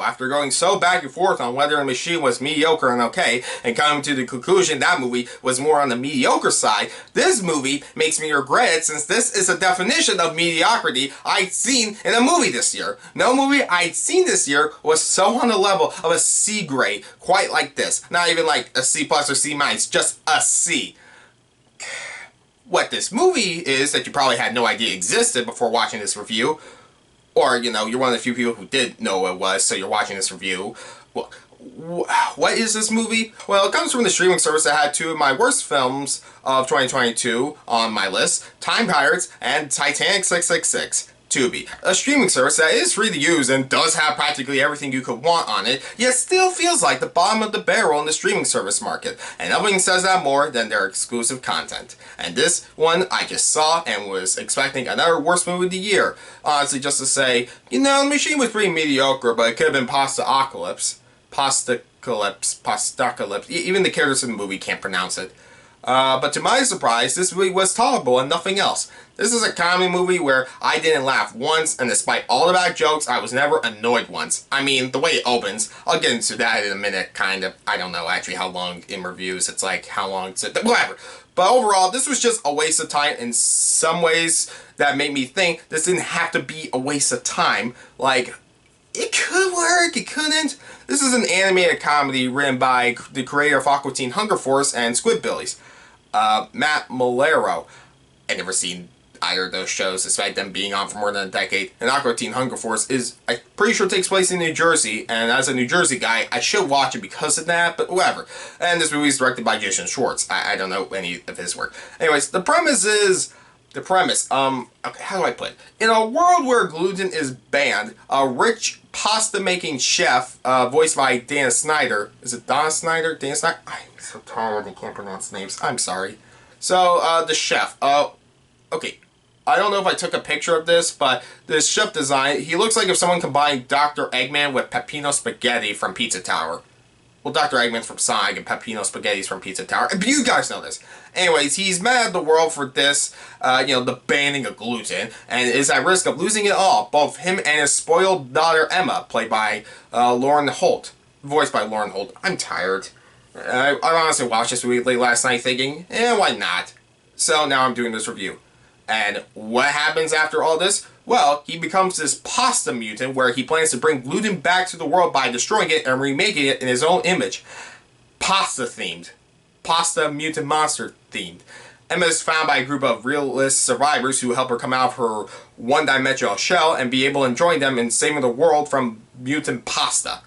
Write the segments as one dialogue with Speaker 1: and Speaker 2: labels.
Speaker 1: after going so back and forth on whether the machine was mediocre and okay, and coming to the conclusion that movie was more on the mediocre side, this movie makes me regret it, since this is a definition of mediocrity I'd seen in a movie this year. No movie I'd seen this year was so on the level of a C grade, quite like this. Not even like a C plus or C minus, just a C. What this movie is that you probably had no idea existed before watching this review, or, you know, you're one of the few people who did know what it was, so you're watching this review. Well, what is this movie? Well, it comes from the streaming service that had two of my worst films of 2022 on my list, Time Pirates and Titanic 666. Tubi, a streaming service that is free to use and does have practically everything you could want on it, yet still feels like the bottom of the barrel in the streaming service market, and nothing says that more than their exclusive content. And this one I just saw and was expecting another worst movie of the year. Honestly, just to say, you know, the machine was pretty mediocre, but it could have been Pastacolpyse. Pastacolpyse. Even the characters in the movie can't pronounce it. But to my surprise, this movie was tolerable and nothing else. This is a comedy movie where I didn't laugh once, and despite all the bad jokes, I was never annoyed once. I mean, the way it opens, I'll get into that in a minute, kind of. I don't know actually how long in reviews, it's like, how long is it? Whatever. But overall, this was just a waste of time in some ways that made me think this didn't have to be a waste of time. Like, it could work, it couldn't. This is an animated comedy written by the creator of Aqua Teen Hunger Force and Squidbillies, Matt Maiellaro. I've never seen either of those shows, despite them being on for more than a decade. And Aqua Teen Hunger Force is, I'm pretty sure, takes place in New Jersey, and as a New Jersey guy, I should watch it because of that, but whatever. And this movie is directed by Jason Shwartz. I don't know any of his work. Anyways, the premise is... okay, how do I put it? In a world where gluten is banned, a rich pasta-making chef, voiced by Dana Snyder. Is it Dana Snyder? Dana Snyder? I'm so tired, I can't pronounce names. I'm sorry. So, the chef. Okay. I don't know if I took a picture of this, but this chef design, he looks like if someone combined Doctor Eggman with Peppino Spaghetti from Pizza Tower. Well, Dr. Eggman's from Sonic and Peppino Spaghetti's from Pizza Tower. But you guys know this. Anyways, he's mad at the world for this, you know, the banning of gluten, and is at risk of losing it all. Both him and his spoiled daughter, Emma, played by Lauren Holt. Voiced by Lauren Holt. I'm tired. I honestly watched this movie late last night thinking, why not? So now I'm doing this review. And what happens after all this? Well, he becomes this pasta mutant where he plans to bring gluten back to the world by destroying it and remaking it in his own image. Pasta themed. Pasta mutant monster themed. Emma is found by a group of realist survivors who help her come out of her one-dimensional shell and be able to join them in saving the world from mutant pasta.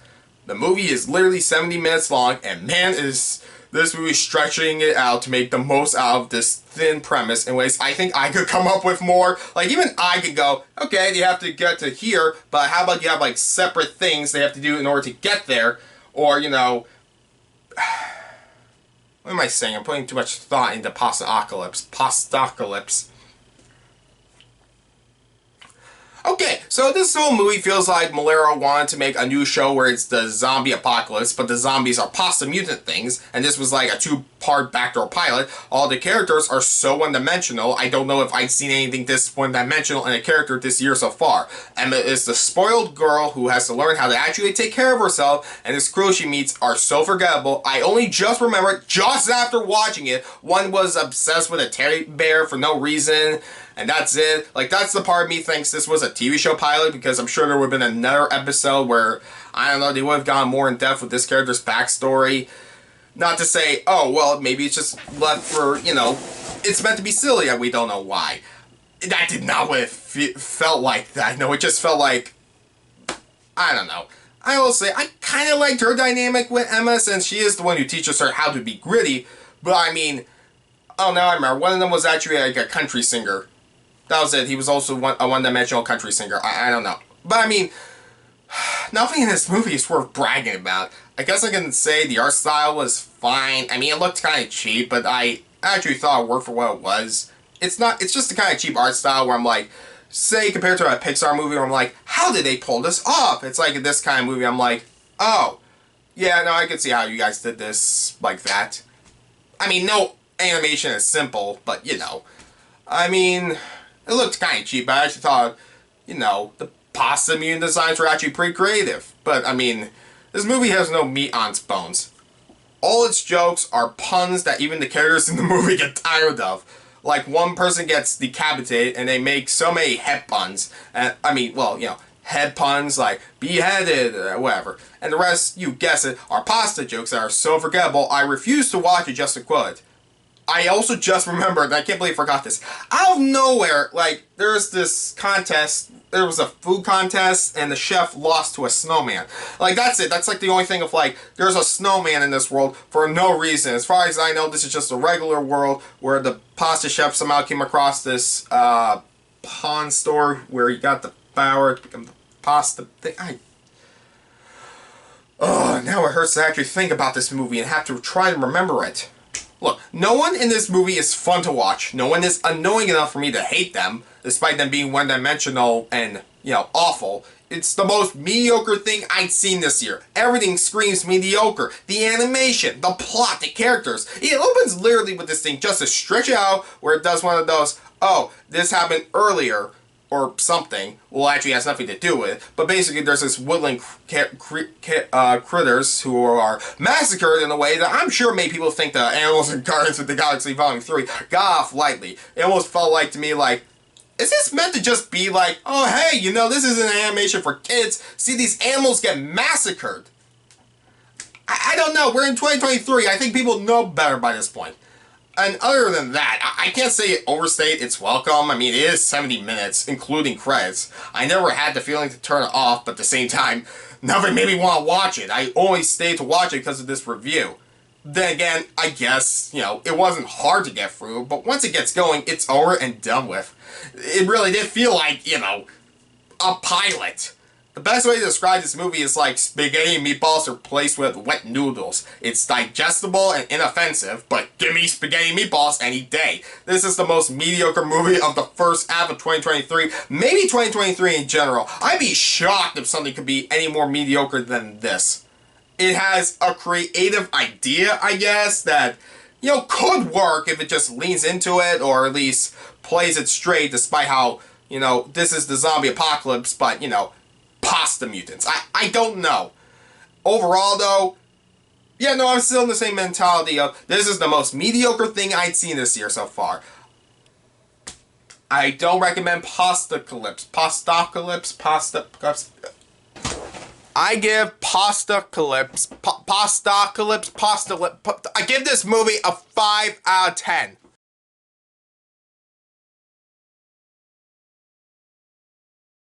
Speaker 1: The movie is literally 70 minutes long, and man, is this movie stretching it out to make the most out of this thin premise in ways I think I could come up with more. Like, even I could go, okay, you have to get to here, but how about you have, like, separate things they have to do in order to get there? Or, you know... What am I saying? I'm putting too much thought into Pastacolpyse. Okay, so this whole movie feels like Maiellaro wanted to make a new show where it's the zombie apocalypse, but the zombies are pasta mutant things, and this was like a two-part backdoor pilot. All the characters are so one-dimensional, I don't know if I've seen anything this one-dimensional in a character this year so far. Emma is the spoiled girl who has to learn how to actually take care of herself, and the crew she meets are so forgettable. I only just remember, just after watching it, one was obsessed with a teddy bear for no reason, and that's it. Like, that's the part of me thinks this was a TV show pilot, because I'm sure there would have been another episode where, I don't know, they would have gone more in depth with this character's backstory. Not to say, oh, well, maybe it's just left for, you know, it's meant to be silly and we don't know why. That did not what it felt like that. No, it just felt like, I don't know. I will say, I kind of liked her dynamic with Emma, since she is the one who teaches her how to be gritty, but I mean, oh, now I remember, one of them was actually like a country singer. That was it. He was also a one-dimensional country singer. I don't know. But I mean, nothing in this movie is worth bragging about. I guess I can say the art style was fine. I mean, it looked kind of cheap, but I actually thought it worked for what it was. It's just the kind of cheap art style where I'm like, say compared to a Pixar movie where I'm like, how did they pull this off? It's like in this kind of movie I'm like, oh, yeah, no, I can see how you guys did this like that. I mean, no animation is simple, but you know. I mean... It looked kind of cheap, but I actually thought, you know, the pasta mutant designs were actually pretty creative. But, I mean, this movie has no meat on its bones. All its jokes are puns that even the characters in the movie get tired of. Like, one person gets decapitated and they make so many head puns. And, I mean, well, you know, head puns like beheaded or whatever. And the rest, you guess it, are pasta jokes that are so forgettable I refuse to watch it just to quote it. I also just remembered, I can't believe I forgot this. Out of nowhere, like, there's this contest, there was a food contest, and the chef lost to a snowman. Like, that's it. That's like the only thing of, like, there's a snowman in this world for no reason. As far as I know, this is just a regular world where the pasta chef somehow came across this, pawn store where he got the flour to become the pasta thing. Now it hurts to actually think about this movie and have to try and remember it. Look, no one in this movie is fun to watch. No one is annoying enough for me to hate them, despite them being one-dimensional and, you know, awful. It's the most mediocre thing I've seen this year. Everything screams mediocre. The animation, the plot, the characters. It opens literally with this thing just to stretch it out, where it does one of those, oh, this happened earlier, or something. Well, actually has nothing to do with it. But basically there's this woodland critters who are massacred in a way that I'm sure made people think the Animals and Guardians of the Galaxy Volume 3 got off lightly. It almost felt like to me like, is this meant to just be like, oh hey, you know, this is an animation for kids. See these animals get massacred. I don't know, we're in 2023. I think people know better by this point. And other than that, I can't say it overstayed its welcome. I mean, it is 70 minutes, including credits. I never had the feeling to turn it off, but at the same time, nothing made me want to watch it. I only stayed to watch it because of this review. Then again, I guess, you know, it wasn't hard to get through, but once it gets going, it's over and done with. It really did feel like, you know, a pilot. The best way to describe this movie is like spaghetti and meatballs replaced with wet noodles. It's digestible and inoffensive, but give me spaghetti and meatballs any day. This is the most mediocre movie of the first half of 2023, maybe 2023 in general. I'd be shocked if something could be any more mediocre than this. It has a creative idea, I guess, that, you know, could work if it just leans into it, or at least plays it straight, despite how, you know, this is the zombie apocalypse, but, you know, pasta mutants. I don't know. Overall, though, yeah, no, I'm still in the same mentality of, this is the most mediocre thing I'd seen this year so far. I don't recommend Pastacolpyse. I give Pastacolpyse, I give this movie a 5 out of 10.